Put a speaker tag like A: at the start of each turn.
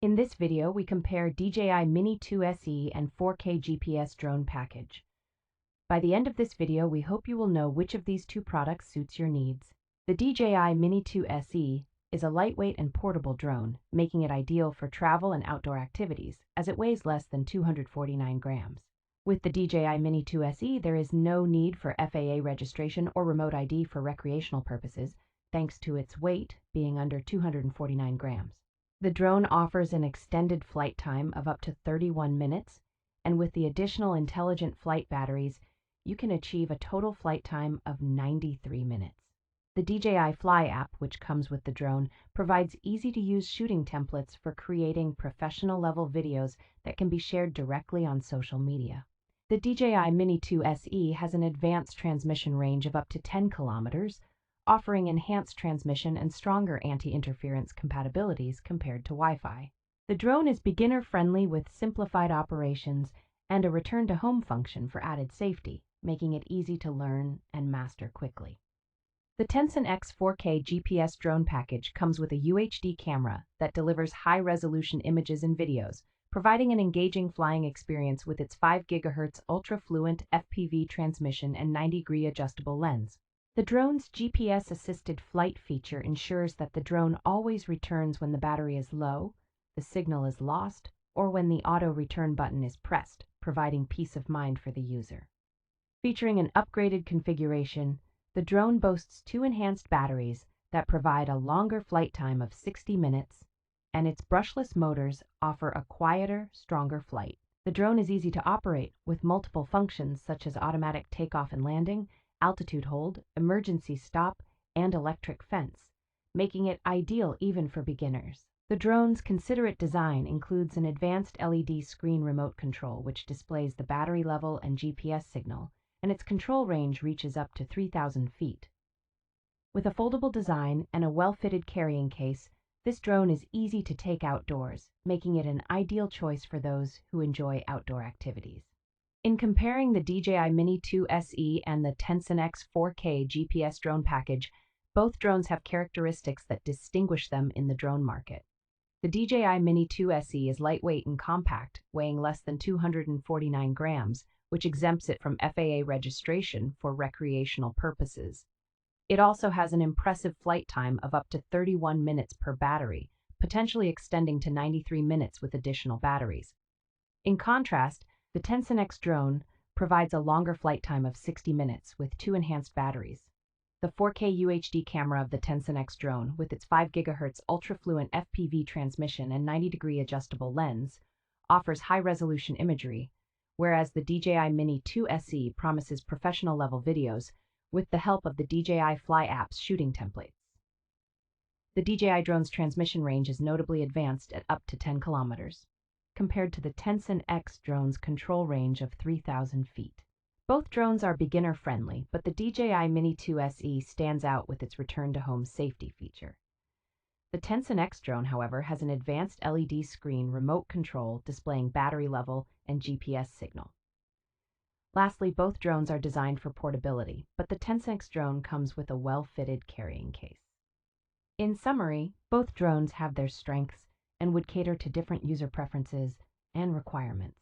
A: In this video, we compare DJI Mini 2 SE and 4K GPS drone package. By the end of this video, we hope you will know which of these two products suits your needs. The DJI Mini 2 SE is a lightweight and portable drone, making it ideal for travel and outdoor activities, as it weighs less than 249 grams. With the DJI Mini 2 SE, there is no need for FAA registration or remote ID for recreational purposes, thanks to its weight being under 249 grams. The drone offers an extended flight time of up to 31 minutes, and with the additional intelligent flight batteries, you can achieve a total flight time of 93 minutes. The DJI Fly app, which comes with the drone, provides easy-to-use shooting templates for creating professional-level videos that can be shared directly on social media. The DJI Mini 2 SE has an advanced transmission range of up to 10 kilometers, offering enhanced transmission and stronger anti-interference compatibilities compared to Wi-Fi. The drone is beginner-friendly with simplified operations and a return-to-home function for added safety, making it easy to learn and master quickly. The TENSSENX 4K GPS drone package comes with a UHD camera that delivers high-resolution images and videos, providing an engaging flying experience with its 5 GHz ultra-fluent FPV transmission and 90-degree adjustable lens. The drone's GPS-assisted flight feature ensures that the drone always returns when the battery is low, the signal is lost, or when the auto-return button is pressed, providing peace of mind for the user. Featuring an upgraded configuration, the drone boasts 2 enhanced batteries that provide a longer flight time of 60 minutes, and its brushless motors offer a quieter, stronger flight. The drone is easy to operate with multiple functions such as automatic takeoff and landing, altitude hold, emergency stop, and electric fence, making it ideal even for beginners. The drone's considerate design includes an advanced LED screen remote control which displays the battery level and GPS signal, and its control range reaches up to 3,000 feet. With a foldable design and a well-fitted carrying case, this drone is easy to take outdoors, making it an ideal choice for those who enjoy outdoor activities. In comparing the DJI Mini 2 SE and the TENSSENX 4K GPS drone package, both drones have characteristics that distinguish them in the drone market. The DJI Mini 2 SE is lightweight and compact, weighing less than 249 grams, which exempts it from FAA registration for recreational purposes. It also has an impressive flight time of up to 31 minutes per battery, potentially extending to 93 minutes with additional batteries. In contrast, the TENSSENX drone provides a longer flight time of 60 minutes with 2 enhanced batteries. The 4K UHD camera of the TENSSENX drone, with its 5 GHz ultra-fluent FPV transmission and 90-degree adjustable lens, offers high-resolution imagery, whereas the DJI Mini 2 SE promises professional-level videos with the help of the DJI Fly app's shooting templates. The DJI drone's transmission range is notably advanced at up to 10 kilometers, compared to the TENSSENX drone's control range of 3,000 feet. Both drones are beginner-friendly, but the DJI Mini 2 SE stands out with its return-to-home safety feature. The TENSSENX drone, however, has an advanced LED screen remote control displaying battery level and GPS signal. Lastly, both drones are designed for portability, but the TENSSENX drone comes with a well-fitted carrying case. In summary, both drones have their strengths and would cater to different user preferences and requirements.